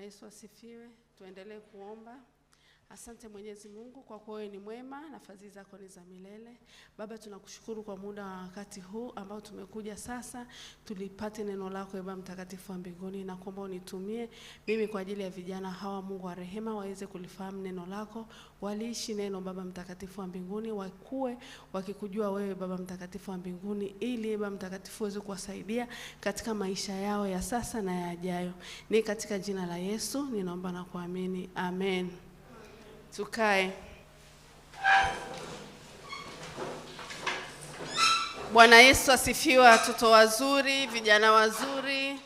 Bwana Yesu asifiwe. Tuendelee kuomba. Asante Mwenyezi Mungu kwa kuwa wewe ni mwema na fadhili zako ni za milele. Baba, tunakushukuru kwa muda wa wakati huu ambao tumekuja sasa tulipate neno lako Baba mtakatifu wa mbinguni, na kuomba unitumie mimi kwa ajili ya vijana hawa, Mungu wa rehema, waweze kulifahamu neno lako, waliishi neno Baba mtakatifu wa mbinguni, wakue wakikujua wewe Baba mtakatifu wa mbinguni, ili Baba mtakatifu uweze kuwasaidia katika maisha yao ya sasa na yajayo. Ni katika jina la Yesu ninaomba na kuamini. Amen. Tukae. Bwana Yesu asifiwe. Watoto wazuri, vijana wazuri.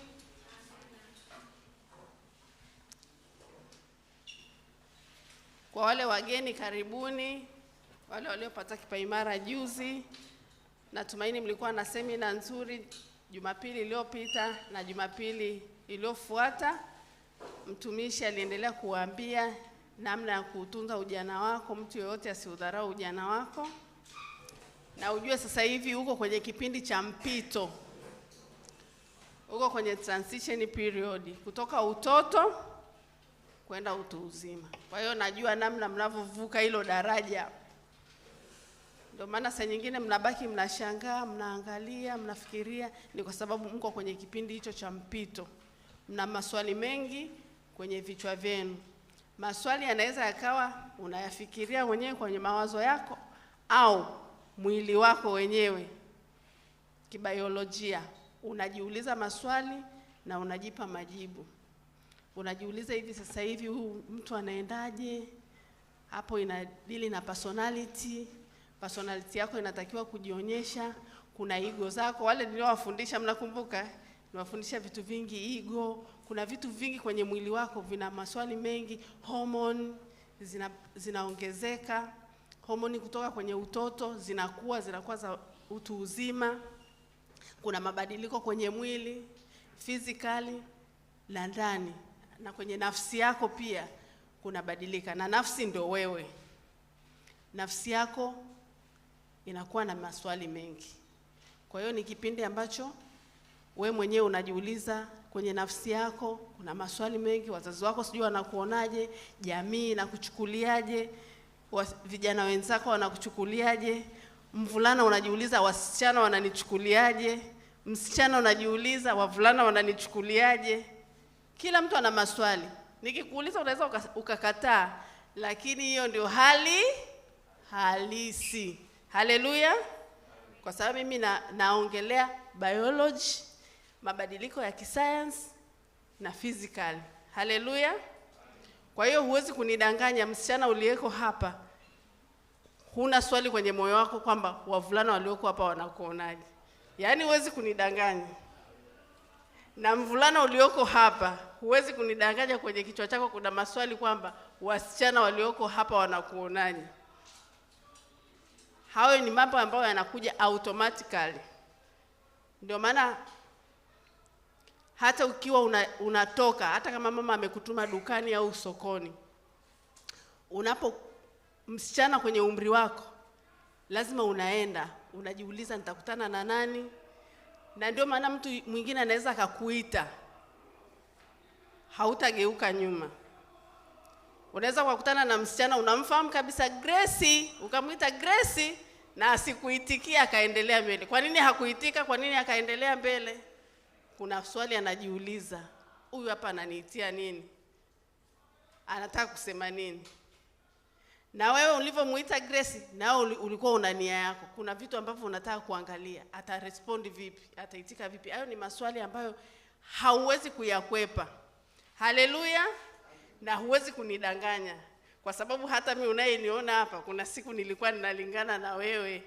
Kwa wale wageni karibuni, wale waliopata kipaimara juzi, natumaini mlikuwa na semina nzuri Jumapili iliyopita na Jumapili iliyofuata. Mtumishi aliendelea kuwaambia namna ya kutunza ujana wako, mtu yoyote asiudharau ujana wako. Na ujue sasa hivi uko kwenye kipindi cha mpito. Uko kwenye transition period kutoka utoto kwenda utu uzima. Kwa hiyo najua namna mnavovuka hilo daraja. Ndio maana saa nyingine mnabaki mnashangaa, mnaangalia, mnafikiria, ni kwa sababu mko kwenye kipindi hicho cha mpito. Mna maswali mengi kwenye vichwa vyenu. Maswali yanaweza yakawa unayafikiria mwenyewe kwenye mawazo yako, au mwili wako wenyewe kibiolojia unajiuliza maswali na unajipa majibu. Unajiuliza hivi sasa hivi huyu mtu anaendaje? Hapo inadili na personality. Personality yako inatakiwa kujionyesha. Kuna ego zako. Wale niliowafundisha mnakumbuka? Niwafundisha vitu vingi, ego. Kuna vitu vingi kwenye mwili wako vina maswali mengi. Hormone zinaongezeka. Hormone kutoka kwenye utoto zinakuwa za utu uzima. Kuna mabadiliko kwenye mwili, physically na ndani, na kwenye nafsi yako pia kuna badilika. Na nafsi ndio wewe. Nafsi yako inakuwa na maswali mengi. Kwa hiyo ni kipindi ambacho wewe mwenyewe unajiuliza kwenye nafsi yako, kuna maswali mengi. Wazazi wako sijui wanakuonaje, jamii inakuchukuliaje, vijana wenzako wanakuchukuliaje, mvulana unajiuliza wasichana wananichukuliaje, msichana unajiuliza wavulana wananichukuliaje. Kila mtu ana maswali. Nikikuuliza unaweza ukakataa, lakini hiyo ndio hali halisi. Haleluya. Kwa sababu mimi naongelea biology, mabadiliko ya kisayansi na physical. Haleluya. Kwa hiyo huwezi kunidanganya msichana uliyeko hapa, huna swali kwenye moyo wako kwamba wavulana walioko hapa wanakuonaje. Yaani huwezi kunidanganya. Na mvulana ulioko hapa, huwezi kunidanganya kwenye kichwa chako kuna maswali kwamba wasichana walioko hapa wanakuonaje. Hayo ni mambo ambayo yanakuja automatically. Ndio maana hata ukiwa unatoka, hata kama mama amekutuma dukani au sokoni, msichana kwenye umri wako, lazima unaenda, unajiuliza nitakutana na nani? Na ndio maana mtu mwingine anaweza akakuita, hautageuka nyuma. Unaweza kukutana na msichana unamfahamu kabisa, Grace, ukamuita Grace na asikuitikia akaendelea mbele. Kwa nini hakuitika? Kwa nini akaendelea mbele? Kuna swali anajiuliza, huyu hapa ananiitia nini? Anataka kusema nini? Na wewe ulivyomuita Grace, nao ulikuwa una nia yako. Kuna vitu ambavyo unataka kuangalia, atarespond vipi, ataitika vipi. Hayo ni maswali ambayo hauwezi kuyakwepa. Haleluya. Na huwezi kunidanganya. Kwa sababu hata mimi unayeniona hapa, kuna siku nilikuwa ninalingana na wewe.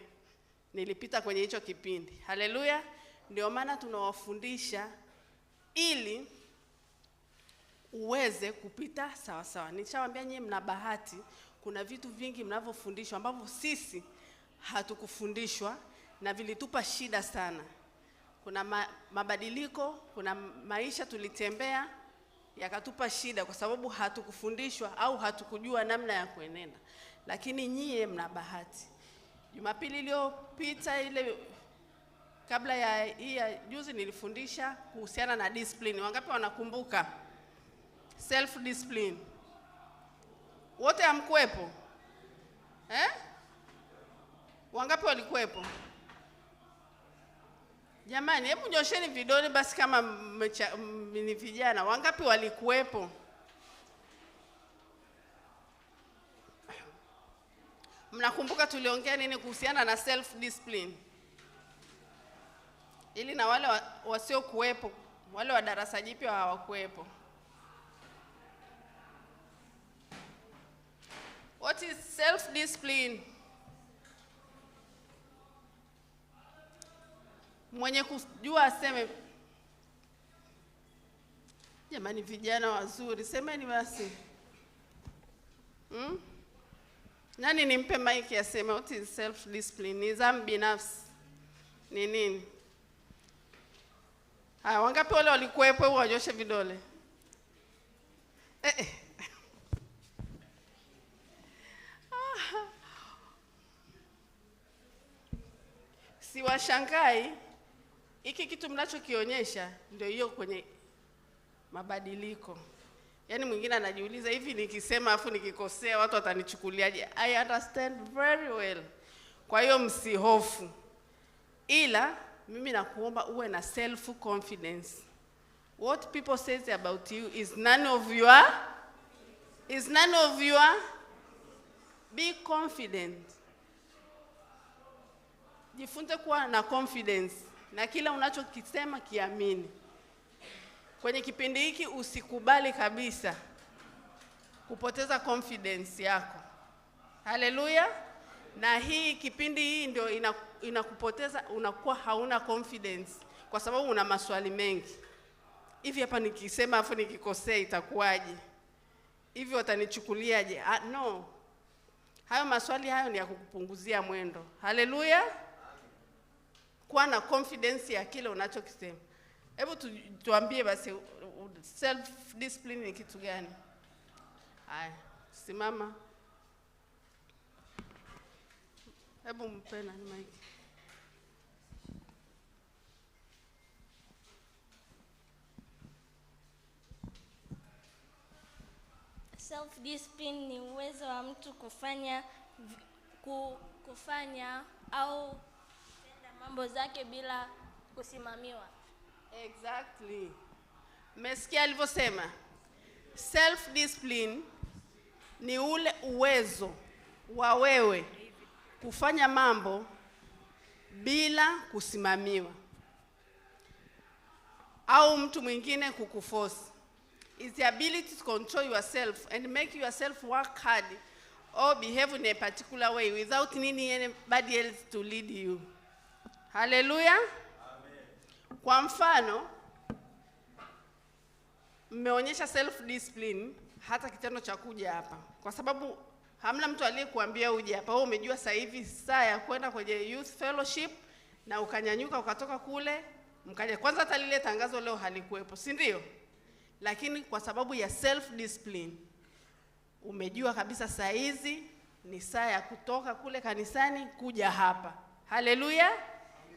Nilipita kwenye hicho kipindi. Haleluya. Ndio maana tunawafundisha ili uweze kupita sawa sawa. Nishawaambia nyinyi mna bahati, kuna vitu vingi mnavyofundishwa ambavyo sisi hatukufundishwa na vilitupa shida sana. Kuna mabadiliko, kuna maisha tulitembea yakatupa shida kwa sababu hatukufundishwa au hatukujua namna ya kuenenda. Lakini nyie mna bahati. Jumapili iliyopita ile kabla ya hii juzi nilifundisha kuhusiana na discipline. Wangapi wanakumbuka? self discipline? Wote hamkuepo? Wangapi walikuepo? Jamani, hebu nyosheni vidole basi kama ni vijana. Wangapi walikuepo? Mnakumbuka tuliongea nini kuhusiana na self discipline? Ili na wale wasio kuepo, wale wa darasa jipya hawakuepo. What is self discipline? Mwenye kujua aseme. Jamani vijana wazuri, semeni basi. Nani nimpe mic aseme what is self discipline? Nidhamu binafsi ni nini? Wangapi wale walikuepo wanyoshe vidole? Siwashangai. Hiki kitu mnachokionyesha ndio hiyo kwenye mabadiliko. Yaani mwingine anajiuliza hivi nikisema afu nikikosea watu watanichukuliaje? I understand very well. Kwa hiyo msihofu. Ila mimi nakuomba uwe na self confidence. What people says about you is none of your be confident. Jifunze kuwa na confidence na kila unachokisema kiamini. Kwenye kipindi hiki usikubali kabisa kupoteza confidence yako. Haleluya. Na hii kipindi hii ndio inakupoteza, unakuwa hauna confidence kwa sababu una maswali mengi. Hivi hapa nikisema afu nikikosea itakuwaje? Hivi watanichukuliaje? No. Hayo maswali hayo ni ya kukupunguzia mwendo. Haleluya. Kuwa na confidence ya kile unachokisema. Hebu tuambie basi self discipline ni kitu gani? Haya, simama. Hebu mpena ni mic. Self discipline ni uwezo wa mtu kufanya au kutenda mambo zake bila kusimamiwa. Exactly. Mmesikia alivyosema? Self discipline ni ule uwezo wa wewe kufanya mambo bila kusimamiwa au mtu mwingine kukuforce. Is the ability to control yourself and make yourself work hard or behave in a particular way without needing anybody else to lead you. Hallelujah. Amen. Kwa mfano, mmeonyesha self discipline hata kitendo cha kuja hapa. Kwa sababu hamna mtu aliyekuambia uje hapa. Wewe umejua sasa hivi saa ya kwenda kwenye youth fellowship na ukanyanyuka ukatoka kule, mkaja. Kwanza hata lile tangazo leo halikuwepo, si ndio? Lakini kwa sababu ya self discipline umejua kabisa saa hizi ni saa ya kutoka kule kanisani kuja hapa. Haleluya.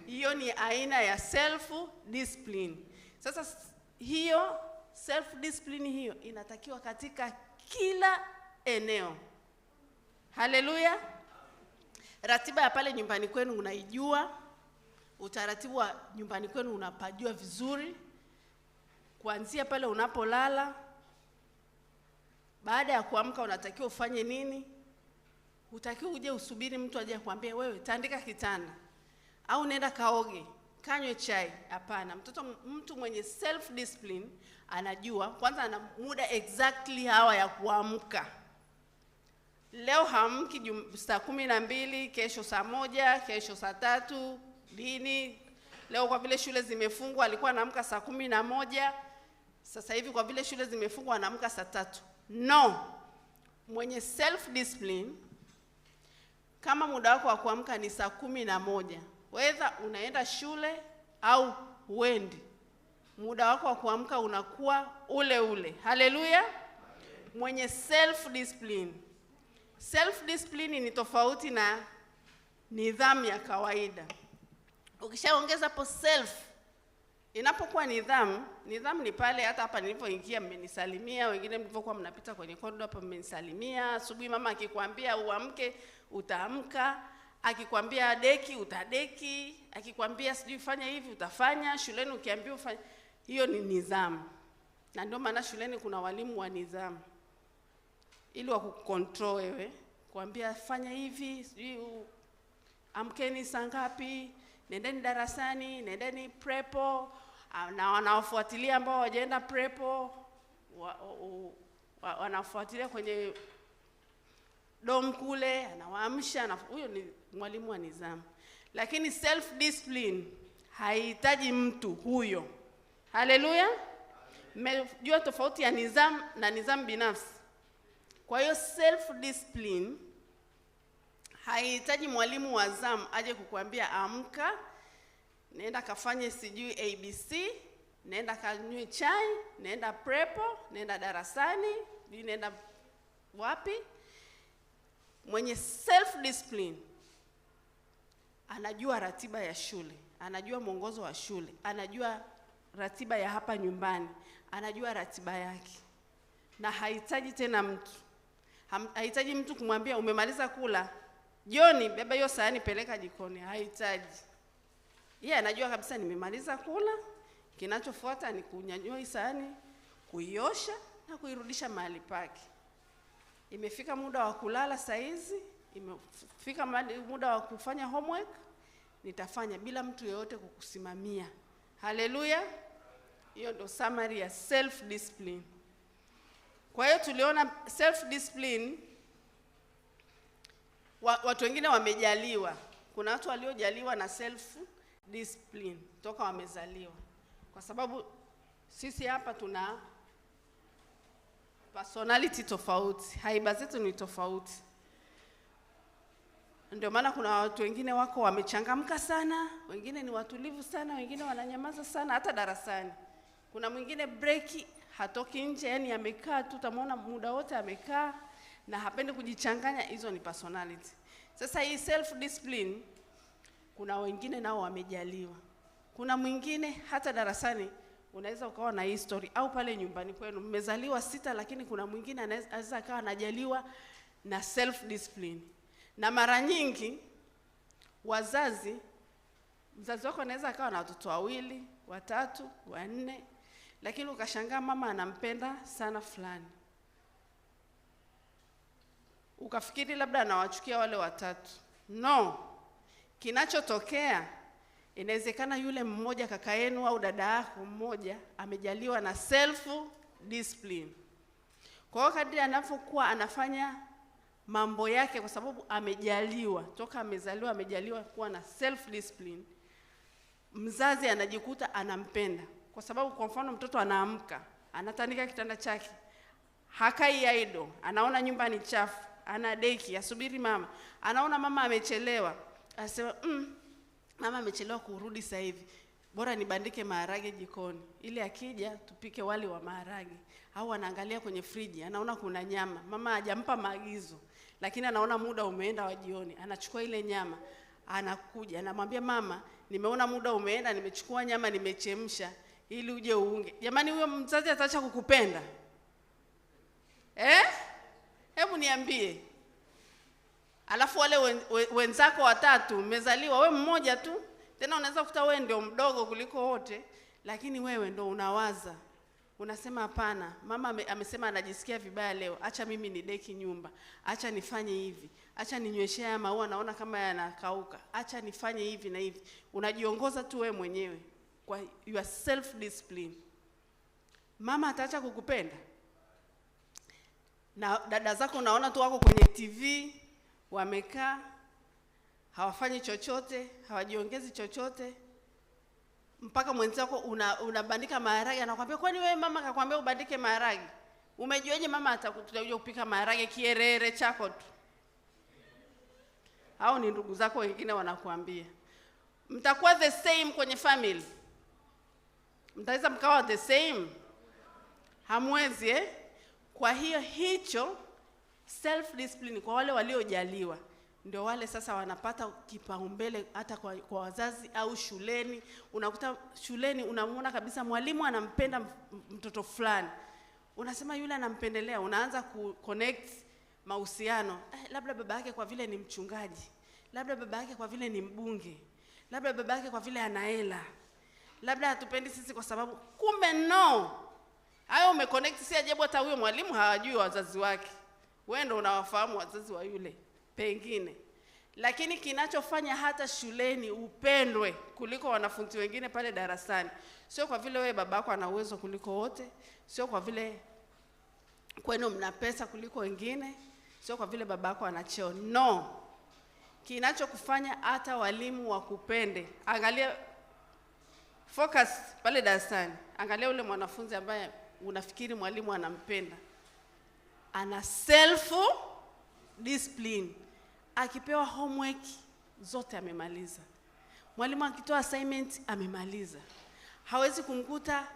Hiyo ni aina ya self discipline. Sasa hiyo self discipline hiyo inatakiwa katika kila eneo. Haleluya. Ratiba ya pale nyumbani kwenu unaijua. Utaratibu wa nyumbani kwenu unapajua vizuri. Kuanzia pale unapolala, baada ya kuamka unatakiwa ufanye nini? Utakiwa uje usubiri mtu aje kuambia wewe tandika kitanda au nenda kaoge, kanywe chai. Hapana. Mtu mwenye self discipline anajua kwanza ana muda exactly hawa ya kuamka. Leo hamki saa 12, kesho saa 1, kesho saa 3, dini. Leo kwa vile shule zimefungwa alikuwa anaamka saa 11. Sasa hivi kwa vile shule zimefungwa anaamka saa 3. No. Mwenye self discipline kama muda wako wa kuamka ni saa 11, whether unaenda shule au uendi, muda wako wa kuamka unakuwa ule ule. Haleluya. Mwenye self discipline. Self discipline ni tofauti na nidhamu ya kawaida. Ukishaongeza hapo self, inapokuwa nidhamu Nidhamu ni pale hata hapa nilipoingia mmenisalimia, wengine mlipokuwa mnapita kwenye corridor hapa mmenisalimia. Asubuhi mama akikwambia uamke, utaamka. Akikwambia deki, utadeki. Akikwambia sijui fanya hivi, utafanya. Shuleni ukiambiwa ufanye, hiyo ni nidhamu. Na ndio maana shuleni kuna walimu wa nidhamu. Ili wakucontrol wewe, kuambia fanya hivi, sijui amkeni saa ngapi, nendeni darasani, nendeni prepo, na wanaofuatilia ambao hawajaenda prepo, wanafuatilia kwenye dom kule, anawaamsha. Huyo ni mwalimu wa nidhamu. Lakini self discipline haihitaji mtu huyo. Haleluya. Mmejua tofauti ya nidhamu na nidhamu binafsi. Kwa hiyo self discipline haihitaji mwalimu wa zamu aje kukuambia amka, nenda kafanye sijui ABC, nenda kanywe chai, nenda prepo, nenda darasani, nenda wapi. Mwenye self discipline anajua ratiba ya shule, anajua mwongozo wa shule, anajua ratiba ya hapa nyumbani, anajua ratiba yake. Na hahitaji tena mtu. Hahitaji mtu kumwambia umemaliza kula, Joni beba hiyo sahani peleka jikoni. Hahitaji. Yeye anajua kabisa nimemaliza kula, kinachofuata ni kunyanyua hii sahani, kuiosha na kuirudisha mahali pake. Imefika muda wa kulala saizi, imefika muda wa kufanya homework, nitafanya bila mtu yeyote kukusimamia. Haleluya. Hiyo ndio summary ya self discipline. Kwa hiyo tuliona self discipline watu wengine wamejaliwa. Kuna watu waliojaliwa na self discipline toka wamezaliwa. Kwa sababu sisi hapa tuna personality tofauti, haiba zetu ni tofauti. Ndio maana kuna watu wengine wako wamechangamka sana, wengine ni watulivu sana, wengine wananyamaza sana hata darasani. Kuna mwingine break hatoki nje, yani amekaa tu, utamuona muda wote amekaa na hapendi kujichanganya. Hizo ni personality. Sasa hii self discipline kuna wengine nao wamejaliwa. Kuna mwingine hata darasani unaweza ukawa na history au pale nyumbani kwenu mmezaliwa 6, lakini kuna mwingine anaweza akawa anajaliwa na self discipline. Na mara nyingi mzazi wako anaweza akawa na watoto 2, 3, 4, lakini ukashangaa mama anampenda sana fulani. Ukafikiri labda anawachukia wale 3. No. Kinachotokea, inawezekana yule mmoja kaka yenu au dada yako mmoja amejaliwa na self discipline. Kwa hiyo kadri anapokuwa anafanya mambo yake, kwa sababu amejaliwa, toka amezaliwa amejaliwa kuwa na self discipline, mzazi anajikuta anampenda. Kwa sababu kwa mfano mtoto anaamka, anatanika kitanda chake, hakai idle, anaona nyumba ni chafu, ana deki, asubiri mama, anaona mama amechelewa, anasema mama amechelewa kurudi sasa hivi, bora nibandike maharage jikoni ili akija tupike wali wa maharage. Au anaangalia kwenye friji, anaona kuna nyama, mama hajampa maagizo, lakini anaona muda umeenda wa jioni, anachukua ile nyama, anakuja anamwambia mama, nimeona muda umeenda, nimechukua nyama nimechemsha ili uje uunge. Jamani, huyo mzazi ataacha kukupenda? Hebu niambie. Alafu wale wenzako 3 mmezaliwa, wewe mmoja tu. Tena unaweza kukuta wewe ndio mdogo kuliko wote, lakini wewe ndio unawaza. Unasema hapana, mama amesema anajisikia vibaya leo, acha mimi nideki nyumba, acha nifanye hivi, acha ninyweshe haya maua naona kama yanakauka, acha nifanye hivi na hivi. Unajiongoza tu wewe mwenyewe kwa your self discipline. Mama ataacha kukupenda? Na dada zako unaona tu wako kwenye TV, wamekaa, hawafanyi chochote, hawajiongezi chochote. Mpaka mwenzako unabandika maharage, anakuambia kwani wewe mama akakwambia ubandike maharage? Umejuaje mama atakuja kupika maharage kierere chako tu? Hao ni ndugu zako wengine wanakuambia. Mtakuwa the same kwenye family? Mtaweza mkawa the same? Hamwezi Kwa hiyo hicho self discipline kwa wale waliojaliwa. ndio wale sasa wanapata kipaumbele hata kwa wazazi au shuleni. Unakuta shuleni unamuona kabisa mwalimu anampenda mtoto fulani, unasema yule anampendelea, unaanza connect mahusiano. Labda baba yake kwa vile ni mchungaji, labda baba yake kwa vile ni mbunge, labda baba yake kwa vile ana hela, labda hatupendi sisi kwa sababu. Kumbe no, hayo umeconnect. Si ajabu hata huyo mwalimu hawajui wazazi wake, wewe ndio unawafahamu wazazi wa yule pengine. Lakini kinachofanya hata shuleni upendwe kuliko wanafunzi wengine pale darasani, sio kwa vile wewe babako ana uwezo kuliko wote, sio kwa vile kwenu mna pesa kuliko wengine, sio kwa vile babako ana cheo. No, kinachokufanya hata walimu wakupende, angalia, focus pale darasani, angalia ule mwanafunzi ambaye unafikiri mwalimu anampenda, ana self discipline. Akipewa homework zote amemaliza, mwalimu akitoa assignment amemaliza. Hawezi kumkuta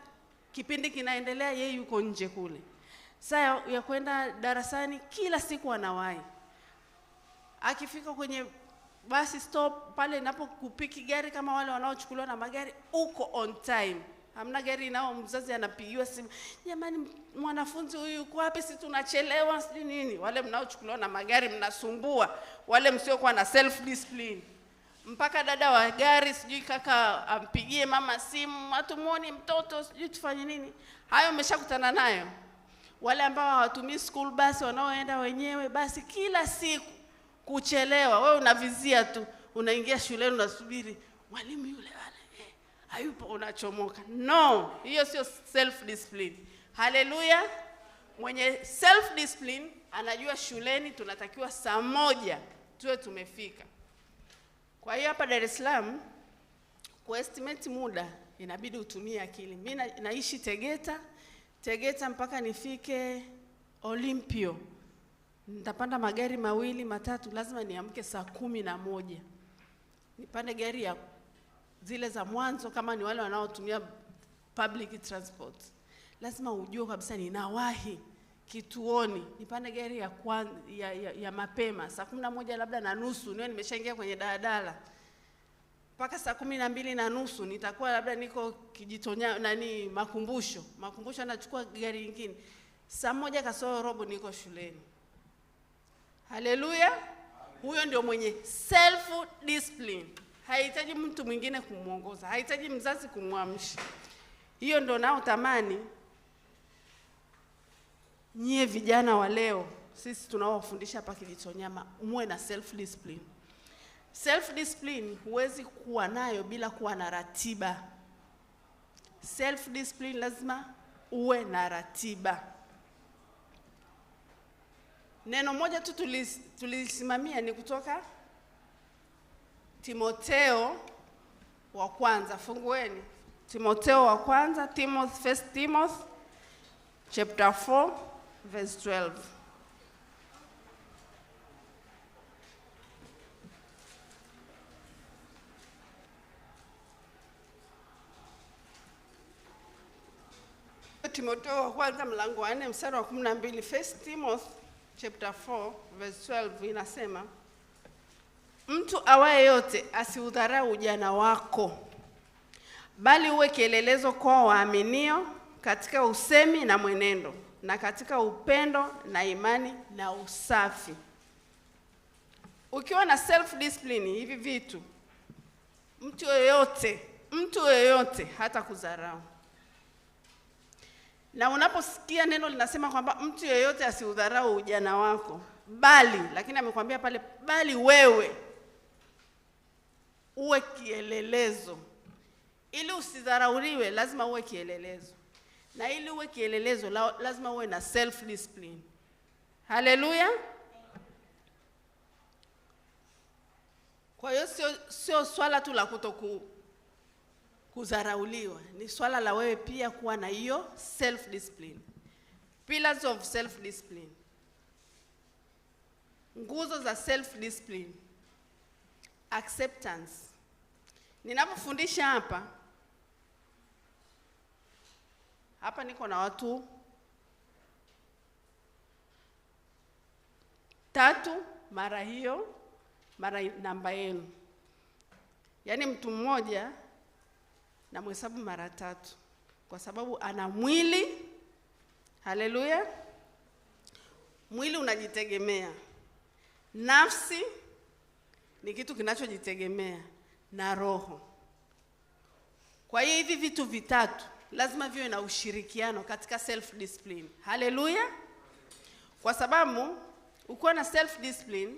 kipindi kinaendelea yeye yuko nje kule. Saa ya kwenda darasani kila siku anawahi. Akifika kwenye basi stop pale inapokupiki gari, kama wale wanaochukuliwa na magari, uko on time. Hamna gari nao mzazi anapigiwa simu, jamani mwanafunzi huyu yuko wapi, si tunachelewa sijui nini. Wale mnaochukuliwa na magari mnasumbua, wale msiokuwa na self discipline. Mpaka dada wa gari sijui kaka ampigie mama simu, hatumuoni mtoto sijui tufanye nini. Hayo umeshakutana nayo. Wale ambao hawatumii school bus, wanaoenda wenyewe, basi kila siku kuchelewa. Wewe unavizia tu, unaingia shuleni unasubiri mwalimu yule hayupo, unachomoka. No, hiyo sio self discipline. Haleluya. Mwenye self discipline anajua shuleni tunatakiwa saa 1 tuwe tumefika. Kwa hiyo hapa Dar es Salaam kuestimate muda inabidi utumie akili. Mimi naishi Tegeta mpaka nifike Olympio nitapanda magari 2 matatu, lazima niamke saa 11. Nipande gari ya zile za mwanzo, kama ni wale wanaotumia public transport. Lazima ujue kabisa ninawahi kituoni. Nipande gari ya mapema saa 11 labda na nusu, niwe nimeshaingia kwenye daladala. Mpaka saa 12 na nusu nitakuwa labda niko Kijitonya Makumbusho anachukua gari nyingine. Saa 1 kasoro robo niko shuleni. Haleluya. Huyo ndio mwenye self discipline. Haihitaji mtu mwingine kumuongoza, haihitaji mzazi kumwamsha. Hiyo ndio nao tamani nyie vijana wa leo, sisi tunaowafundisha hapa Kijitonyama, muwe na self discipline. Self discipline huwezi kuwa nayo bila kuwa na ratiba. Self discipline lazima uwe na ratiba. Neno moja tu tulisimamia ni kutoka Timotheo wa kwanza. Fungueni Timotheo wa kwanza, First Timothy chapter 4 verse 12. Timotheo wa kwanza mlango wa 4 mstari wa 12. First Timothy chapter 4 verse 12 inasema, mtu awaye yote asiudharau ujana wako, bali uwe kielelezo kwa waaminio katika usemi na mwenendo, na katika upendo na imani na usafi. Ukiwa na self discipline hivi vitu, mtu yeyote hata kudharau. Na unaposikia neno linasema kwamba mtu yeyote asiudharau ujana wako, bali, lakini amekwambia pale bali wewe uwe kielelezo. Ili usidharauliwe lazima uwe kielelezo. Na ili uwe kielelezo lazima uwe na self discipline. Haleluya. Kwa hiyo sio swala tu la kudharauliwa, ni swala la wewe pia kuwa na hiyo self discipline. Pillars of self discipline. Nguzo za self discipline. Acceptance. Ninapofundisha hapa niko na watu 3 mara hiyo mara namba yenu. Yaani mtu mmoja na mhesabu mara 3 kwa sababu ana mwili. Haleluya. Mwili unajitegemea. Nafsi ni kitu kinachojitegemea na roho. Kwa hiyo hivi vitu vitatu lazima viwe na ushirikiano katika self discipline. Haleluya. Kwa sababu ukiwa na self discipline,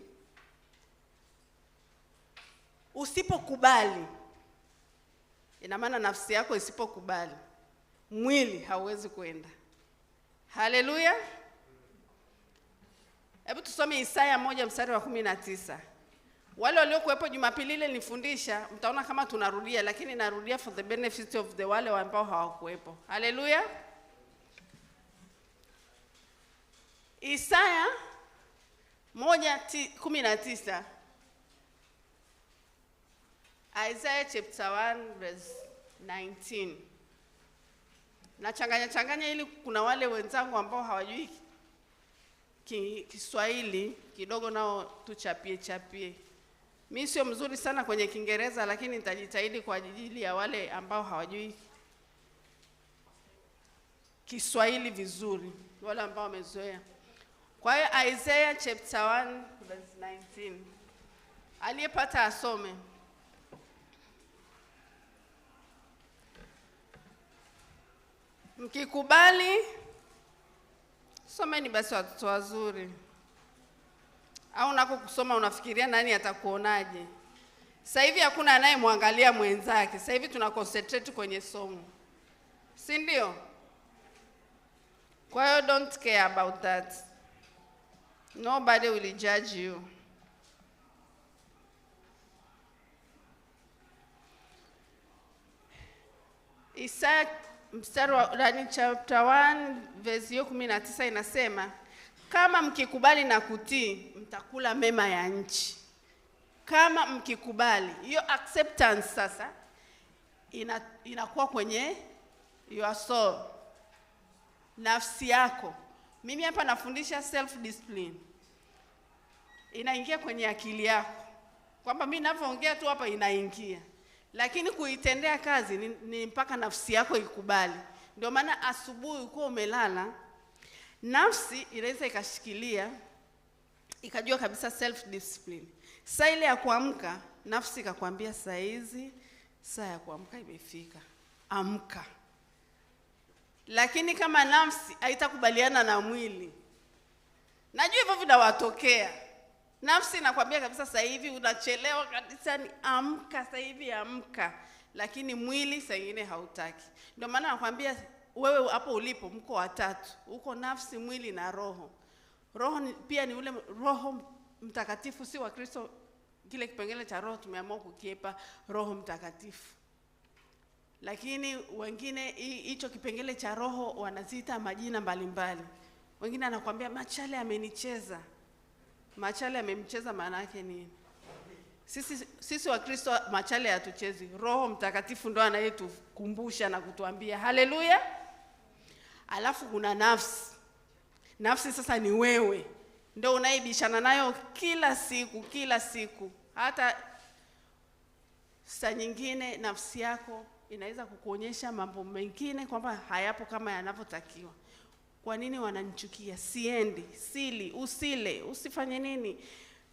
usipokubali, ina maana nafsi yako isipokubali, mwili hauwezi kwenda. Haleluya. Hebu tusome Isaya 1:19. Wale waliokuwepo Jumapili ile nilifundisha, mtaona kama tunarudia, lakini narudia for the benefit of the wale ambao hawakuwepo. Haleluya. Isaya 1:19. Isaiah chapter 1 verse 19. Na changanya ili kuna wale wenzangu ambao hawajui Kiswahili kidogo, nao tuchapie. Mimi sio mzuri sana kwenye Kiingereza, lakini nitajitahidi kwa ajili ya wale ambao hawajui Kiswahili vizuri, wale ambao wamezoea. Kwa hiyo Isaiah chapter 1 verse 19. Aliyepata asome. Mkikubali, someni basi watoto wazuri. Au nako kusoma unafikiria nani atakuonaje? Sasa hivi hakuna anayemwangalia mwenzake. Sasa hivi tuna concentrate kwenye somo. Si ndio? Kwa hiyo don't care about that. Nobody will judge you. Isaya mstari wa chapter 1 verse 19 inasema, kama mkikubali na kutii mtakula mema ya nchi. Kama mkikubali, hiyo acceptance sasa inakuwa kwenye your soul, nafsi yako. Mimi hapa nafundisha self discipline, inaingia kwenye akili yako, kwamba mimi ninavyoongea tu hapa inaingia, lakini kuitendea kazi ni mpaka nafsi yako ikubali. Ndio maana asubuhi uko umelala, nafsi inaweza ikashikilia ikajua kabisa self discipline. Saa ile ya kuamka, nafsi ikakwambia saa hizi saa ya kuamka imefika, amka. Lakini kama nafsi haitakubaliana na mwili, najua hivyo vinawatokea. Nafsi inakwambia kabisa saa hivi unachelewa kabisa, ni amka saa hivi, amka. Lakini mwili saa nyingine hautaki. Ndio maana nakwambia wewe hapo ulipo mko watatu. Uko nafsi, mwili na roho. Roho pia ni ule Roho Mtakatifu, si wa Kristo. Kile kipengele cha roho tumeamua kukiepa Roho Mtakatifu. Lakini wengine hicho kipengele cha roho wanaziita majina mbalimbali. Wengine anakuambia machale amenicheza. Machale amemcheza maana yake nini? Sisi wa Kristo machale hatuchezi. Roho Mtakatifu ndo anayetukumbusha na kutuambia. Haleluya. Alafu kuna nafsi. Nafsi sasa ni wewe. Ndio unaibishana nayo kila siku. Hata saa nyingine nafsi yako inaweza kukuonyesha mambo mengine kwamba hayapo kama yanavyotakiwa. Kwa nini wananichukia? Siendi, sili, usile, usifanye nini?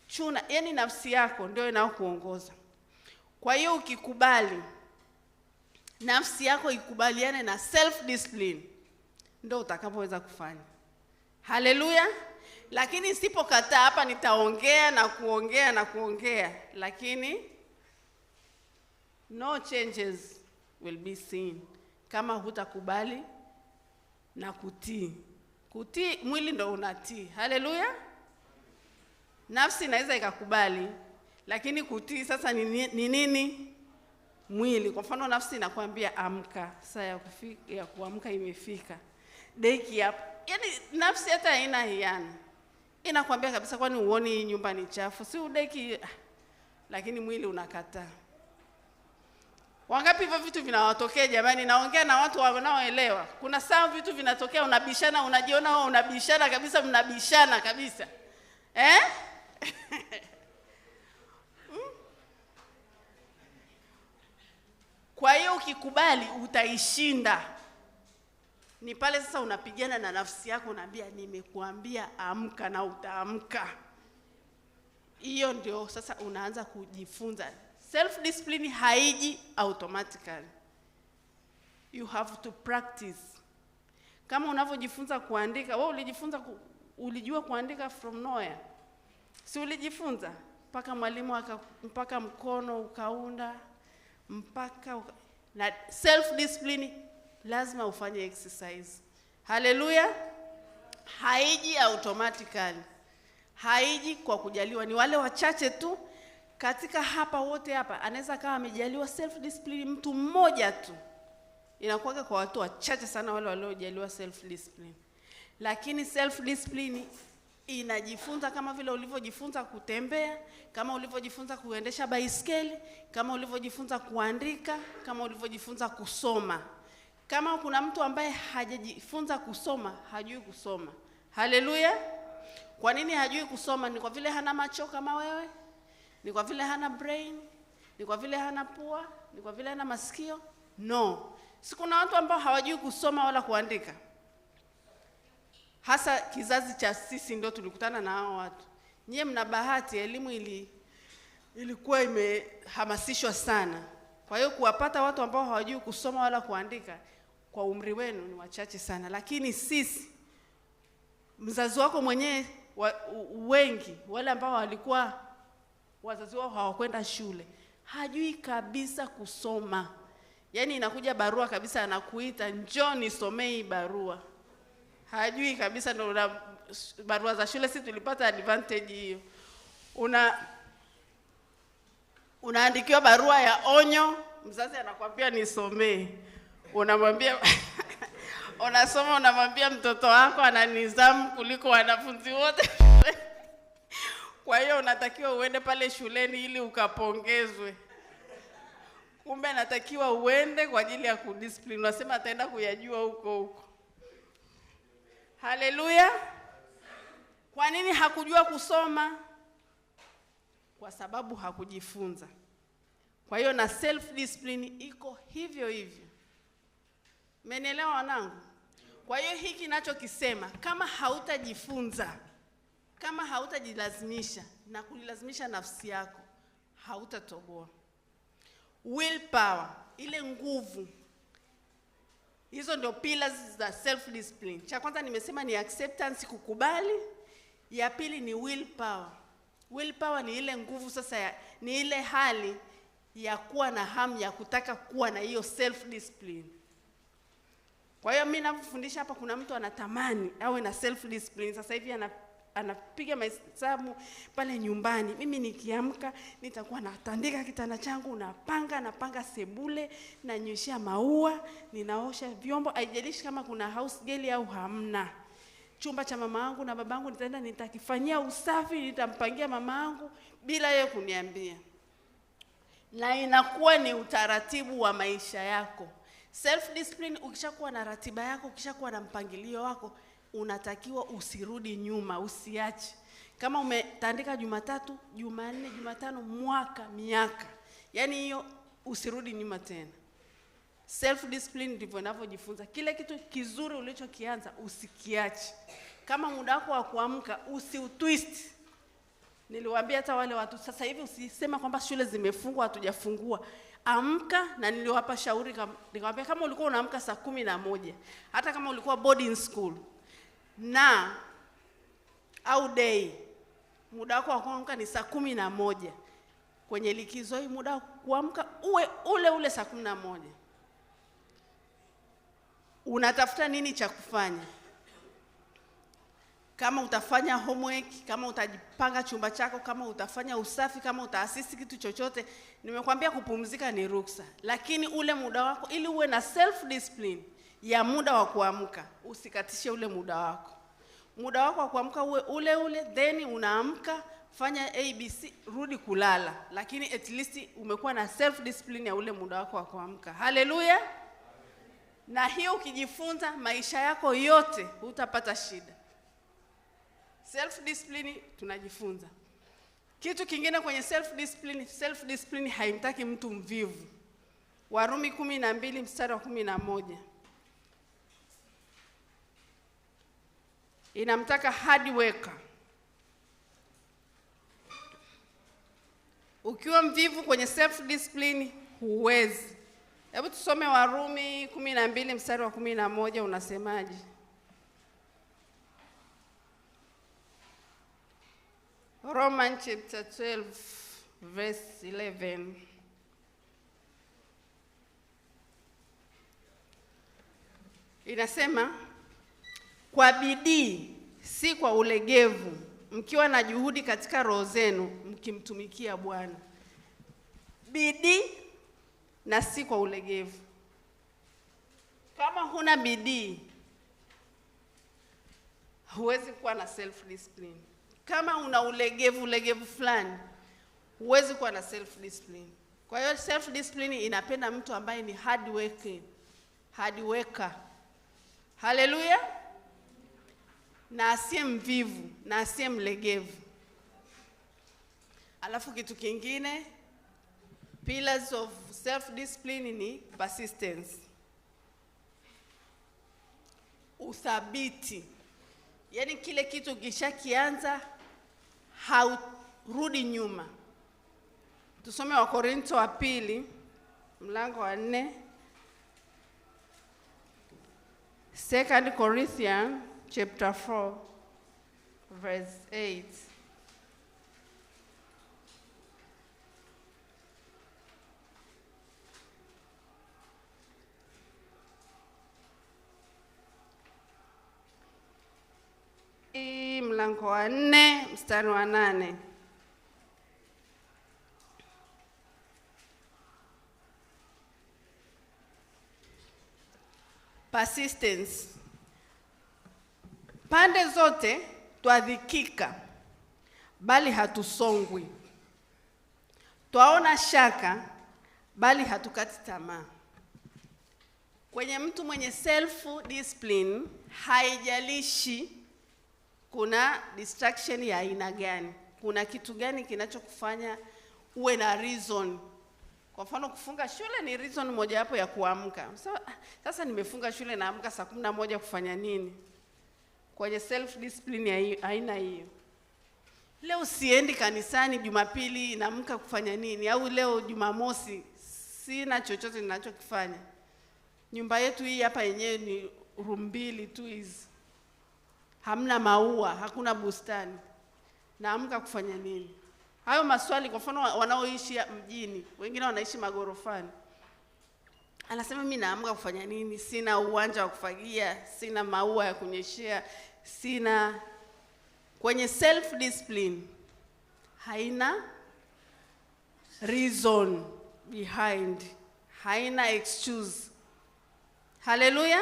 Chuna, yani nafsi yako ndio inayokuongoza. Kwa hiyo ukikubali, nafsi yako ikubaliane na self discipline, ndio utakapoweza kufanya. Haleluya. Lakini isipokataa, hapa nitaongea na kuongea, lakini no changes will be seen kama hutakubali na kutii. Kutii, mwili ndo unatii. Haleluya. Nafsi inaweza ikakubali, lakini kutii sasa ni nini? Mwili. Kwa mfano nafsi inakwambia amka, saa ya kuamka imefika. Deki hapo. Yaani nafsi hata haina hiana. Inakwambia kabisa, kwani uone hii nyumba ni chafu, si udeki? Lakini mwili unakataa. Wangapi hivyo vitu vinawatokea jamani? Naongea na watu wanaoelewa. Kuna saa vitu vinatokea, unabishana, unajiona wewe unabishana kabisa, mnabishana kabisa. Kwa hiyo ukikubali utaishinda. Ni pale sasa unapigana na nafsi yako, unaambia nimekuambia amka na utaamka. Hiyo ndio sasa unaanza kujifunza. Self discipline haiji automatically. You have to practice. Kama unavyojifunza kuandika, wewe ulijua kuandika from nowhere. Si ulijifunza mpaka mwalimu mpaka mkono ukaunda na self discipline lazima ufanye exercise. Haleluya. Haiji automatically. Haiji kwa kujaliwa. Ni wale wachache tu katika hapa, wote hapa anaweza kama amejaliwa self discipline mtu mmoja tu. Inakuwa kwa watu wachache sana wale waliojaliwa self discipline. Lakini self discipline inajifunza kama vile ulivyojifunza kutembea, kama ulivyojifunza kuendesha baiskeli, kama ulivyojifunza kuandika, kama ulivyojifunza kusoma. Kama kuna mtu ambaye hajajifunza kusoma, hajui kusoma. Haleluya. Kwa nini hajui kusoma? Ni kwa vile hana macho kama wewe? Ni kwa vile hana brain? Ni kwa vile hana pua? Ni kwa vile hana masikio? No. Si kuna watu ambao hawajui kusoma wala kuandika. Hasa kizazi cha sisi ndio tulikutana na hao watu. Nyie mna bahati, elimu ilikuwa imehamasishwa sana. Kwa hiyo kuwapata watu ambao hawajui kusoma wala kuandika kwa umri wenu ni wachache sana. Lakini sisi, mzazi wako mwenyewe wengi, wale ambao walikuwa wazazi wao hawakwenda shule, hajui kabisa kusoma. Yaani inakuja barua kabisa, anakuita njoo nisomee barua. Hajui kabisa. Ndio barua za shule sisi tulipata advantage hiyo. Unaandikiwa barua ya onyo, mzazi anakuambia nisomee. Unamwambia unasoma, unamwambia mtoto wako ana nidhamu kuliko wanafunzi wote. Kwa hiyo unatakiwa uende pale shuleni ili ukapongezwe. Kumbe anatakiwa uende kwa ajili ya kudiscipline. Unasema ataenda kuyajua huko. Haleluya. Kwa nini hakujua kusoma? Kwa sababu hakujifunza. Kwa hiyo na self discipline iko hivyo hivyo. Mmenielewa wanangu? Kwa hiyo hiki ninachokisema, kama hautajifunza, kama hautajilazimisha na kulilazimisha nafsi yako, hautatoboa. Willpower, ile nguvu. Hizo ndio pillars za self discipline. Cha kwanza nimesema ni acceptance, kukubali. Ya pili ni willpower. Willpower ni ile nguvu sasa ni ile hali ya kuwa na hamu ya kutaka kuwa na hiyo self discipline. Kwa hiyo mimi ninafundisha hapa, kuna mtu anatamani awe na self discipline. Sasa hivi anapiga mahesabu pale nyumbani. Mimi nikiamka nitakuwa natandika kitanda changu, napanga sebule, nanyoshia maua, ninaosha vyombo, haijalishi kama kuna house girl au hamna. Chumba cha mama yangu na baba yangu nitaenda nitakifanyia usafi, nitampangia mama yangu bila yeye kuniambia. Na inakuwa ni utaratibu wa maisha yako. Self discipline, ukishakuwa na ratiba yako, ukishakuwa na mpangilio wako, unatakiwa usirudi nyuma, usiache. Kama umetandika Jumatatu, Jumanne, Jumatano, miaka. Yaani hiyo usirudi nyuma tena. Self discipline ndivyo ninavyojifunza. Kile kitu kizuri ulichokianza usikiache. Kama muda wako wa kuamka usiutwist. Niliwaambia hata wale watu sasa hivi usisema kwamba shule zimefungwa, hatujafungua. Amka, na niliwapa shauri nikamwambia kama ulikuwa unaamka saa 11, hata kama ulikuwa boarding school au day, muda wako wa kuamka ni saa 11. Kwenye likizo hii muda wa kuamka uwe ule saa 11. Unatafuta nini cha kufanya? Kama utafanya homework, kama utajipanga chumba chako, kama utafanya usafi, kama utaasisi kitu chochote, nimekwambia kupumzika ni ruksa. Lakini ule muda wako, ili uwe na self discipline ya muda wa kuamka, usikatishe ule muda wako. Muda wako wa kuamka uwe ule, then unaamka, fanya ABC, rudi kulala. Lakini at least umekuwa na self discipline ya ule muda wako wa kuamka. Haleluya. Na hiyo ukijifunza, maisha yako yote hutapata shida. Self discipline tunajifunza. Kitu kingine kwenye self discipline haimtaki mtu mvivu. Warumi 12 mstari wa 11. Inamtaka hard worker. Ukiwa mvivu kwenye self discipline huwezi. Hebu tusome Warumi 12 mstari wa 11 unasemaje? Romans chapter 12 verse 11. Inasema, kwa bidii si kwa ulegevu, mkiwa na juhudi katika roho zenu, mkimtumikia Bwana. Bidii na si kwa ulegevu. Kama huna bidii, huwezi kuwa na self discipline. Kama una ulegevu fulani, huwezi kuwa na self discipline. Kwa hiyo self discipline inapenda mtu ambaye ni hard worker. Haleluya. Na asiye mvivu, na asiye mlegevu. Alafu kitu kingine, pillars of self discipline ni persistence. Uthabiti. Yaani kile kitu kishakianza haurudi nyuma. Tusome Wakorintho wa 2 mlango wa 4. 2 Corinthians chapter 4 verse 8. Mlango wa 4 mstari wa 8. Persistence. Pande zote twadhikika, bali hatusongwi. Twaona shaka, bali hatukati tamaa. Kwenye mtu mwenye self discipline, haijalishi kuna distraction ya aina gani, kuna kitu gani kinachokufanya uwe na reason. Kwa mfano kufunga shule ni reason moja hapo ya kuamka. Sasa nimefunga shule naamka saa 11 kufanya nini? Kwenye self discipline ya aina hiyo. Leo siendi kanisani, Jumapili naamka kufanya nini? Au leo Jumamosi sina chochote ninachokifanya. Nyumba yetu hii hapa yenyewe ni room 2 tu hizi. Hamna maua, hakuna bustani. Naamka kufanya nini? Hayo maswali, kwa mfano wanaoishi mjini, wengine wanaishi magorofani. Anasema mimi naamka kufanya nini? Sina uwanja wa kufagia, sina maua ya kunyeshea, sina. Kwenye self discipline haina reason behind, haina excuse. Haleluya.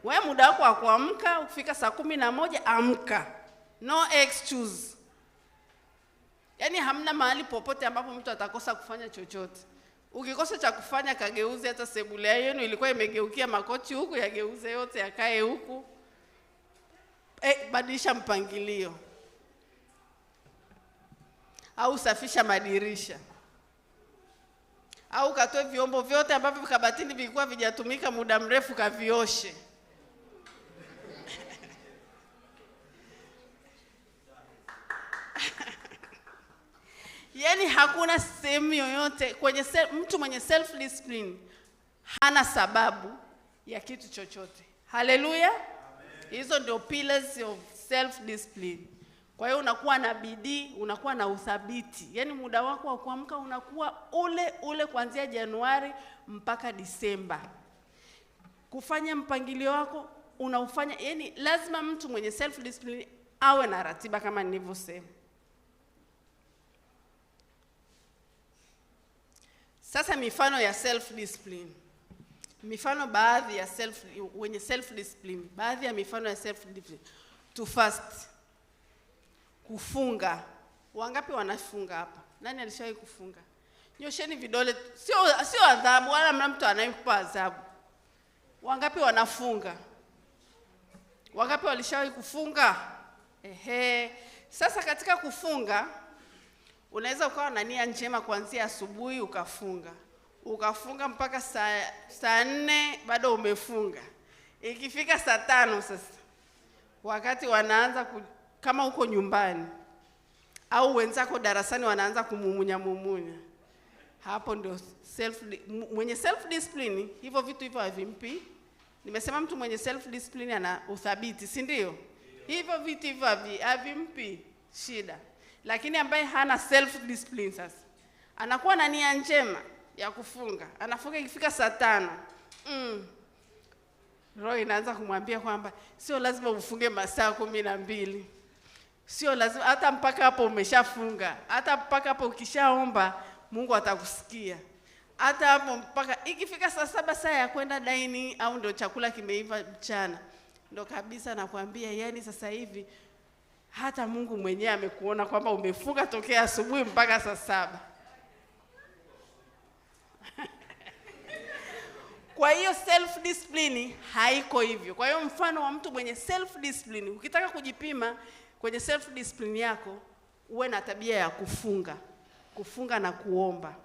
Wewe muda wako wa kuamka ukifika saa 11 amka. No excuse. Yaani hamna mahali popote ambapo mtu atakosa kufanya chochote. Ukikosa cha kufanya kageuze hata sebule yenu ilikuwa imegeukia makochi huku, yageuze yote yakae huku. Badilisha mpangilio. Au safisha madirisha. Au katoe vyombo vyote ambavyo kabatini vilikuwa vijatumika muda mrefu kavioshe. Yaani hakuna sehemu yoyote kwenye mtu mwenye self discipline hana sababu ya kitu chochote. Haleluya. Hizo ndio pillars of self discipline. Kwa hiyo unakuwa na bidii, unakuwa na uthabiti. Yaani muda wako wa kuamka unakuwa ule kuanzia Januari mpaka Disemba. Kufanya mpangilio wako unaufanya, yaani lazima mtu mwenye self discipline awe na ratiba kama nilivyosema. Sasa mifano ya self discipline. Mifano baadhi ya wenye self discipline. Baadhi ya mifano ya self discipline. To fast. Kufunga. Wangapi wanafunga hapa? Nani alishawahi kufunga? Nyosheni vidole. Sio adhabu wala mtu anayekupa adhabu. Wangapi wanafunga? Wangapi walishawahi kufunga? Sasa katika kufunga unaweza ukawa na nia njema kuanzia asubuhi ukafunga. ukafunga mpaka saa 4 bado umefunga. Ikifika saa 5 sasa, wakati wanaanza kama uko nyumbani au wenzako darasani wanaanza kumumunya, hapo ndio mwenye self discipline. Hivyo vitu hivyo havimpi. Nimesema mtu mwenye self discipline ana uthabiti, si ndio? Hivyo vitu hivyo havimpi shida. Lakini ambaye hana self discipline sasa, anakuwa na nia njema ya kufunga, anafunga ikifika saa 5, roho inaanza kumwambia kwamba sio lazima ufunge masaa 12. Sio lazima, hata mpaka hapo umeshafunga, hata mpaka hapo ukishaomba Mungu atakusikia. Hata hapo mpaka ikifika saa 7, saa ya kwenda dining au ndio chakula kimeiva mchana, ndio kabisa nakwambia, yani sasa hivi hata Mungu mwenyewe amekuona kwamba umefunga tokea asubuhi mpaka saa 7. Kwa hiyo self discipline haiko hivyo. Kwa hiyo mfano wa mtu mwenye self discipline, ukitaka kujipima kwenye self discipline yako, uwe na tabia ya kufunga na kuomba.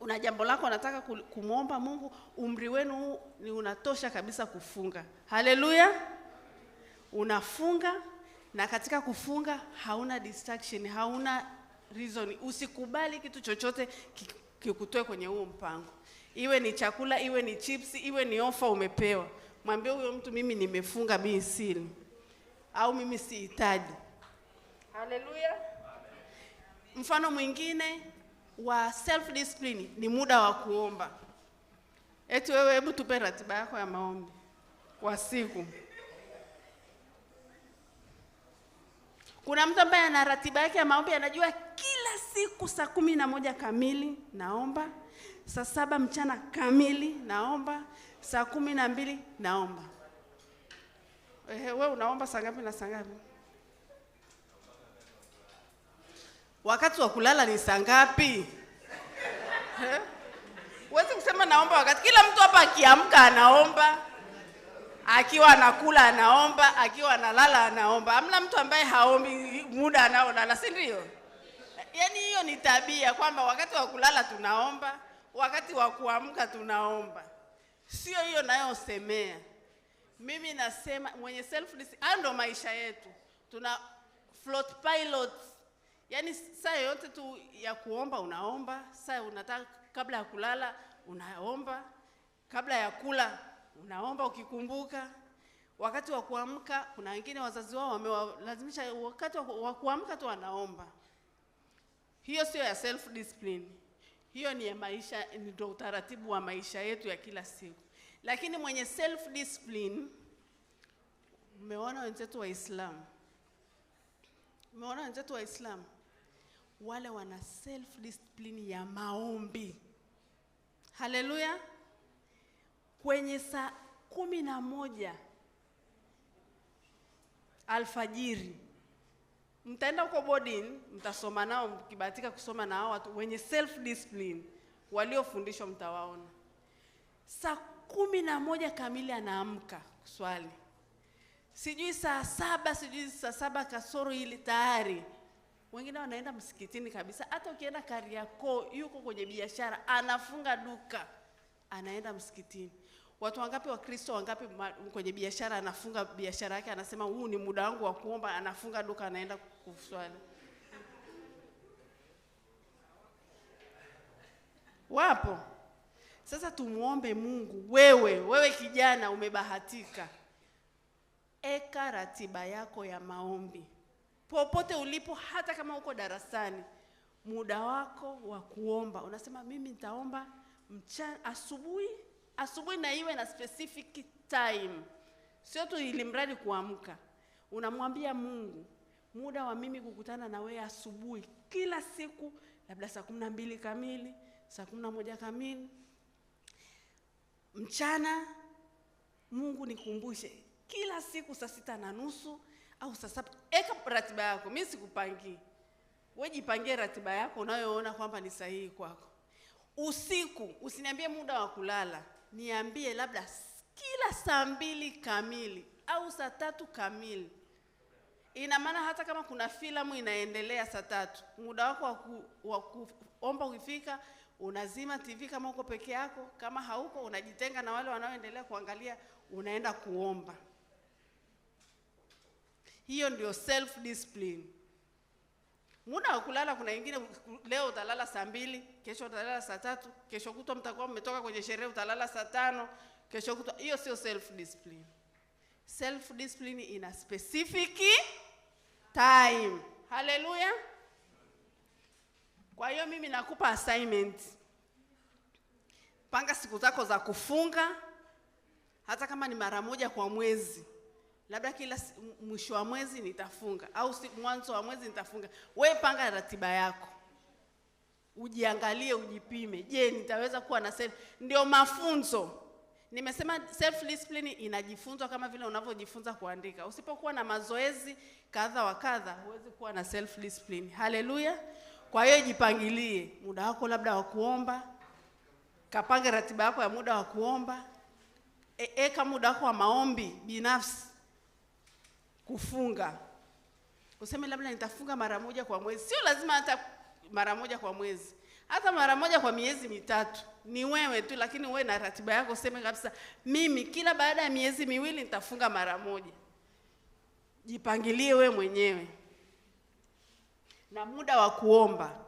Una jambo lako unataka kumuomba Mungu, umri wenu ni unatosha kabisa kufunga. Haleluya. Unafunga, na katika kufunga hauna distraction, hauna reason. Usikubali kitu chochote kikutoe kwenye huo mpango. Iwe ni chakula, iwe ni chips, iwe ni ofa umepewa. Mwambie huyo mtu, mimi nimefunga, mimi sili, au mimi sihitaji. Haleluya. Mfano mwingine wa self discipline ni muda wa kuomba. Eti wewe, hebu tupe ratiba yako ya maombi kwa siku. Kuna mtu ambaye ana ratiba yake ya maombi, anajua kila siku saa 11 kamili naomba, saa 7 mchana kamili naomba, saa 12 naomba. Wewe unaomba saa ngapi na saa ngapi? Wakati wa kulala ni saa ngapi? Huwezi kusema naomba wakati. Kila mtu hapa akiamka anaomba, akiwa anakula anaomba, akiwa analala anaomba. Hamna mtu ambaye haombi muda anaolala, si ndio? Yaani hiyo ni tabia kwamba wakati wa kulala tunaomba, wakati wa kuamka tunaomba. Sio hiyo nayosemea. Mimi nasema mwenye self discipline, ndio maisha yetu. Tuna float pilot. Yaani saa yote tu ya kuomba unaomba, saa unataka kabla ya kulala unaomba, kabla ya kula unaomba ukikumbuka. Wakati wa kuamka, kuna wengine wazazi wao wamewalazimisha wakati wa kuamka tu wanaomba. Hiyo sio ya self discipline. Hiyo ni ya maisha, ndio utaratibu wa maisha yetu ya kila siku. Lakini mwenye self discipline, umeona wenzetu Waislamu. Wale wana self discipline ya maombi. Haleluya. Kwenye saa 11 alfajiri mtaenda huko boarding, mtasoma nao, mkibahatika kusoma na hao watu wenye self discipline waliofundishwa, mtawaona. Saa 11 kamili anaamka kuswali. Sijui saa 7, sijui saa 7 kasoro ile tayari. Wengine wanaenda msikitini kabisa. Hata ukienda Kariakoo, yuko kwenye biashara, anafunga duka, anaenda msikitini. Watu wangapi wa Kristo, wangapi kwenye biashara, anafunga biashara yake, anasema huu ni muda wangu wa kuomba, anafunga duka, anaenda kuswali. Wapo. Sasa tumuombe Mungu. Wewe kijana umebahatika. Eka ratiba yako ya maombi. Popote ulipo, hata kama uko darasani, muda wako wa kuomba. Unasema mimi nitaomba mchana, asubuhi na iwe na specific time. Sio tu ili mradi kuamka. Unamwambia Mungu, muda wa mimi kukutana na wewe asubuhi kila siku, labda saa 12 kamili, saa 11 kamili. Mchana, Mungu nikumbushe kila siku saa 6:30 au saa 7. Eka ratiba yako, mimi sikupangi. Wewe jipangie ratiba yako unayoona kwamba ni sahihi kwako. Usiku, usiniambie muda wa kulala. Niambie labda kila saa 2 kamili au saa 3 kamili. Ina maana hata kama kuna filamu inaendelea saa 3, muda wako wa kuomba ukifika, unazima TV kama uko peke yako, kama hauko unajitenga na wale wanaoendelea kuangalia, unaenda kuomba. Hiyo ndio self discipline. Muda wa kulala, kuna wengine leo utalala saa 2, kesho utalala saa 3, kesho kutwa mtakuwa mmetoka kwenye sherehe utalala saa 5, kesho kutwa. Hiyo sio self discipline. Self discipline ina specific time. Haleluya. Kwa hiyo mimi nakupa assignment. Panga siku zako za kufunga, hata kama ni mara moja kwa mwezi. Labda kila mwisho wa mwezi nitafunga, au mwanzo wa mwezi nitafunga. Wewe panga ratiba yako. Ujiangalie, ujipime. Je, nitaweza kuwa na ndio mafunzo. Nimesema self discipline inajifunzwa kama vile unavyojifunza kuandika. Usipokuwa na mazoezi kadha wa kadha, huwezi kuwa na self discipline. Haleluya. Kwa hiyo jipangilie muda wako labda wa kuomba. Kapange ratiba yako ya muda wa kuomba. Eka muda wako wa maombi binafsi. Kufunga. Useme labda nitafunga mara moja kwa mwezi. Sio lazima hata mara moja kwa mwezi. Hata mara moja kwa miezi 3. Ni wewe tu, lakini wewe na ratiba yako useme kabisa, mimi kila baada ya miezi 2 nitafunga mara moja. Jipangilie wewe mwenyewe. Na muda wa kuomba.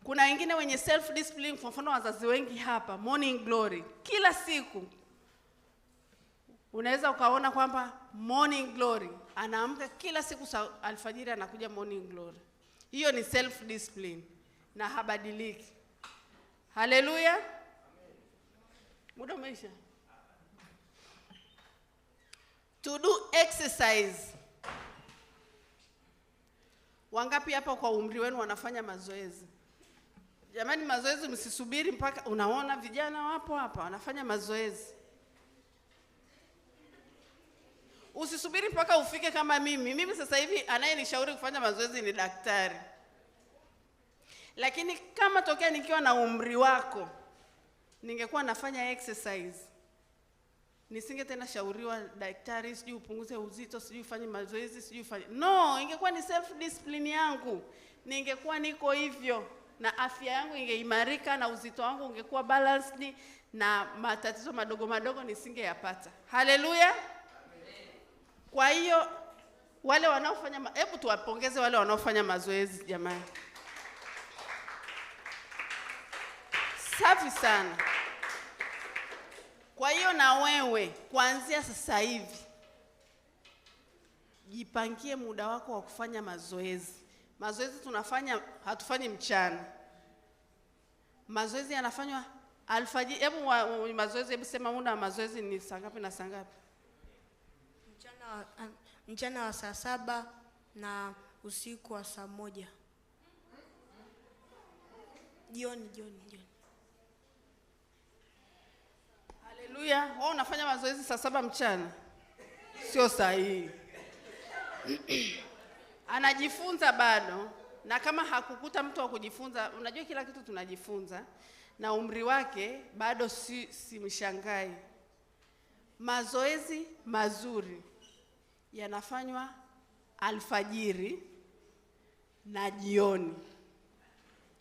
Kuna wengine wenye self discipline, kwa mfano wazazi wengi hapa, morning glory. Kila siku unaweza ukaona kwamba morning glory anaamka kila siku alfajiri anakuja morning glory. Hiyo ni self discipline na habadiliki. Haleluya. Muda umeisha. To do exercise. Wangapi hapa kwa umri wenu wanafanya mazoezi? Jamani, mazoezi msisubiri mpaka unaona vijana wapo hapa wanafanya mazoezi. Usisubiri mpaka ufike kama mimi. Mimi sasa hivi anayenishauri kufanya mazoezi ni daktari. Lakini kama tokea nikiwa na umri wako, ningekuwa nafanya exercise, nisinge tena shauriwa daktari, sijui upunguze uzito, sijui ufanye mazoezi, sijui ufanye. No, ingekuwa ni self discipline yangu. Ningekuwa niko hivyo na afya yangu ingeimarika na uzito wangu ungekuwa balanced na matatizo madogo madogo nisingeyapata. Haleluya. Kwa hiyo wale wanaofanya, hebu tuwapongeze wale wanaofanya mazoezi jamani. Safi sana. Kwa hiyo na wewe kuanzia sasa hivi jipangie muda wako wa kufanya mazoezi. Mazoezi tunafanya, hatufanyi mchana. Mazoezi yanafanywa alfajiri. Hebu mazoezi, hebu sema muda wa mazoezi ni saa ngapi na saa ngapi? Mchana wa saa 7 na usiku wa saa 1. Jioni. Haleluya. Wewe unafanya mazoezi saa 7 mchana? Sio sahihi. Anajifunza bado, na kama hakukuta mtu wa kujifunza, unajua kila kitu tunajifunza, na umri wake bado si mshangai. Mazoezi mazuri yanafanywa alfajiri na jioni.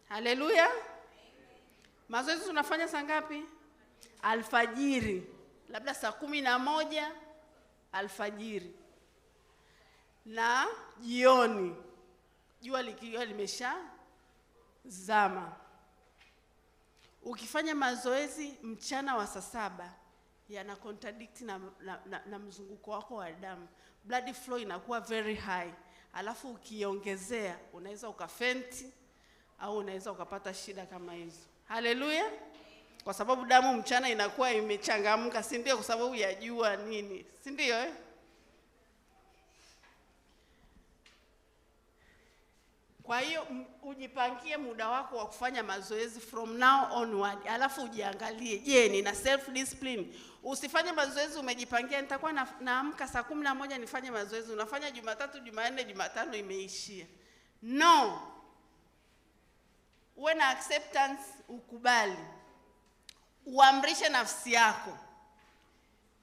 Haleluya. Mazoezi tunafanya saa ngapi? Alfajiri. Labda saa 11 alfajiri. Na jioni. Jua likiwa limesha zama. Ukifanya mazoezi mchana wa saa 7 yana contradict na mzunguko wako wa damu. Blood flow inakuwa very high. Alafu ukiongezea unaweza ukafenti au unaweza ukapata shida kama hizo. Haleluya. Kwa sababu damu mchana inakuwa imechangamka, si ndio? Kwa sababu ya jua nini, si ndio? Kwa hiyo ujipangie muda wako wa kufanya mazoezi from now onward. Alafu ujiangalie, je, nina self discipline? Usifanye mazoezi umejipangia nitakuwa naamka saa 11 nifanye mazoezi. Unafanya Jumatatu, Jumanne, Jumatano imeishia. No. Uwe na acceptance, ukubali. Uamrishe nafsi yako.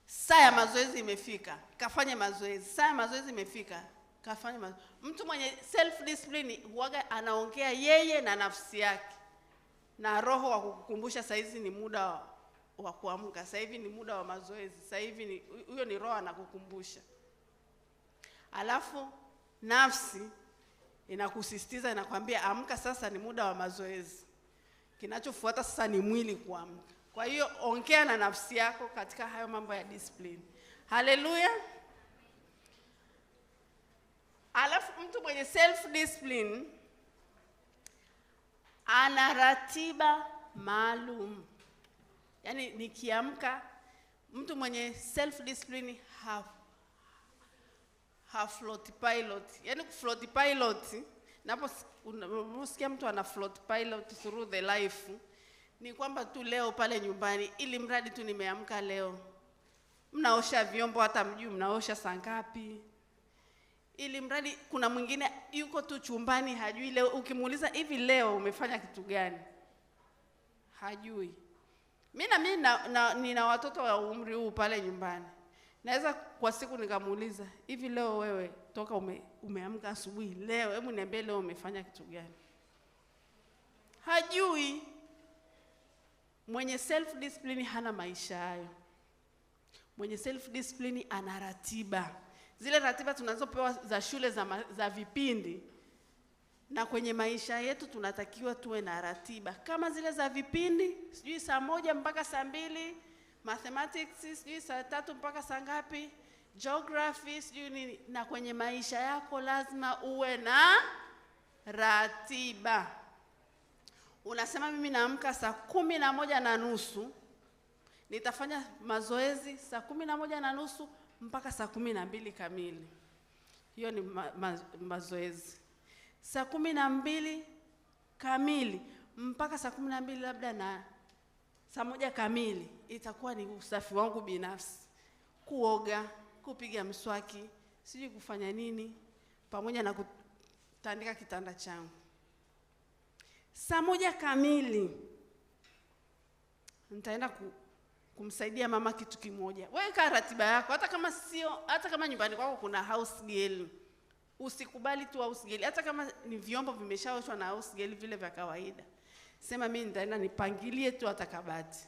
Saa ya mazoezi imefika, kafanye mazoezi. Saa ya mazoezi imefika, kafanya mtu mwenye self discipline huaga anaongea yeye na nafsi yake na roho wa kukukumbusha saa hizi ni muda wa kuamka, sasa hivi ni muda wa mazoezi, sasa hivi ni huyo ni roho anakukumbusha. Alafu nafsi inakusisitiza, inakwambia amka sasa, ni muda wa mazoezi. Kinachofuata sasa ni mwili kuamka. Kwa hiyo ongea na nafsi yako katika hayo mambo ya discipline. Haleluya. Alafu mtu mwenye self discipline ana ratiba maalum. Yaani nikiamka, mtu mwenye self discipline float pilot. Yaani float pilot, unaposikia mtu ana float pilot through the life, ni kwamba tu leo pale nyumbani, ili mradi tu nimeamka leo. Mnaosha vyombo hata mjui mnaosha saa ngapi. Ili mradi kuna mwingine yuko tu chumbani hajui leo, ukimuuliza hivi leo umefanya kitu gani? Hajui. Mimi nina watoto wa umri huu pale nyumbani. Naweza kwa siku nikamuuliza, hivi leo wewe toka umeamka asubuhi leo, hebu niambie leo umefanya kitu gani? Hajui. Mwenye self discipline hana maisha hayo. Mwenye self discipline ana ratiba. Zile ratiba tunazopewa za shule za vipindi, na kwenye maisha yetu tunatakiwa tuwe na ratiba kama zile za vipindi, sijui saa 1 mpaka saa 2, mathematics sijui saa 3 mpaka saa ngapi, geography sijui nini. Na kwenye maisha yako lazima uwe na ratiba. Unasema mimi naamka saa 11:30, nitafanya mazoezi saa 11:30 mpaka saa 12 kamili. Hiyo ni mazoezi. Saa 12 kamili mpaka saa 12 labda na saa 1 kamili itakuwa ni usafi wangu binafsi. Kuoga, kupiga mswaki, sijui kufanya nini, pamoja na kutandika kitanda changu. Saa 1 kamili nitaenda kumsaidia mama kitu kimoja. Weka ratiba yako, hata kama nyumbani kwako kuna house girl. Usikubali tu house girl. Hata kama ni vyombo vimeshaoshwa na house girl vile vya kawaida. Sema mimi nitaenda nipangilie tu hata kabati.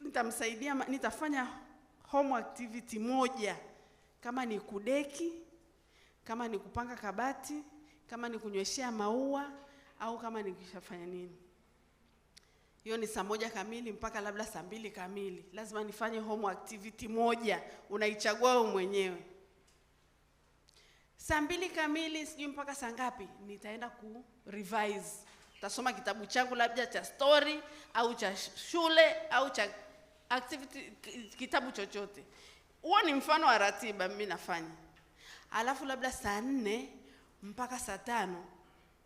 Nitamsaidia, nitafanya home activity moja. Kama ni kudeki, kama ni kupanga kabati, kama ni kunyweshea maua, au kama ni kufanya nini. Hiyo ni saa 1 kamili mpaka labda saa 2 kamili. Lazima nifanye home activity moja. Unaichagua wewe mwenyewe. Saa 2 kamili sijui mpaka saa ngapi nitaenda revise. Tasoma kitabu changu labda cha story au cha shule au cha activity, kitabu chochote. Huo ni mfano wa ratiba mimi nafanya. Alafu labda saa 4 mpaka saa 5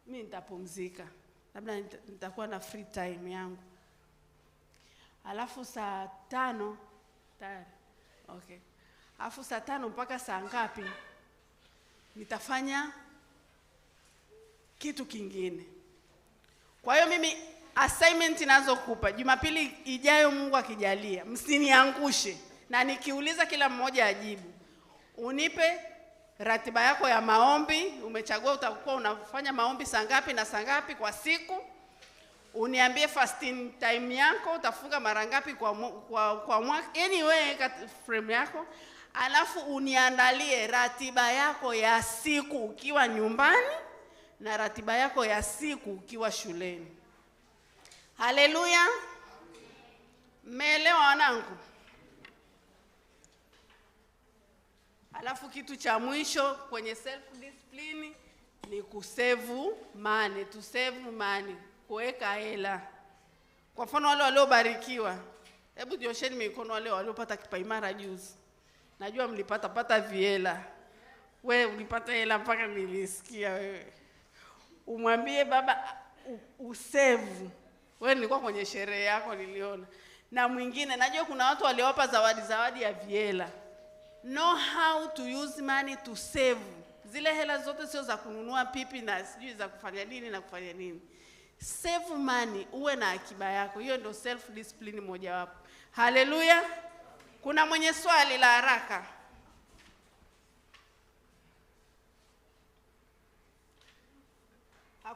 mimi nitapumzika. Labda nitakuwa na free time yangu. Alafu saa 5 tayari. Okay. Alafu saa 5 mpaka saa ngapi nitafanya kitu kingine. Kwa hiyo mimi assignment ninazokupa Jumapili ijayo, Mungu akijalia, msiniangushe, na nikiuliza kila mmoja ajibu. Unipe ratiba yako ya maombi, umechagua utakuwa unafanya maombi saa ngapi na saa ngapi kwa siku. Uniambie fasting time yako, utafunga mara ngapi kwa mwaka. Anyway, frame yako. Alafu uniandalie ratiba yako ya siku ukiwa nyumbani na ratiba yako ya siku ukiwa shuleni. Haleluya. Mmeelewa wanangu? Alafu kitu cha mwisho kwenye self discipline ni kusave money, to save money, kuweka hela. Kwa mfano wale waliobarikiwa, hebu nyosheni mikono wale waliopata kipaimara juzi. Najua mlipata vihela. Wewe ulipata hela mpaka nilisikia wewe. Umwambie baba usave. Wewe nilikuwa kwenye sherehe yako niliona. Na mwingine najua kuna watu waliowapa zawadi ya vihela. Know how to use money to save. Zile hela zote sio za kununua pipi na sijui za kufanya nini na kufanya nini. Save money, uwe na akiba yako. Hiyo ndio self discipline moja wapo. Haleluya. Kuna mwenye swali la haraka?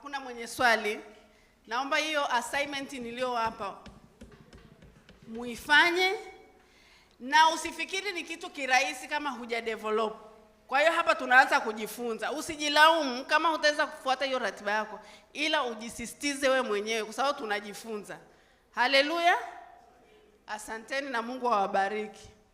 Hakuna mwenye swali? Naomba hiyo assignment niliyowapa muifanye, na usifikiri ni kitu kirahisi kama huja develop. Kwa hiyo hapa tunaanza kujifunza. Usijilaumu kama hutaweza kufuata hiyo ratiba yako, ila ujisisitize we mwenyewe kwa sababu tunajifunza. Haleluya. Asanteni na Mungu awabariki.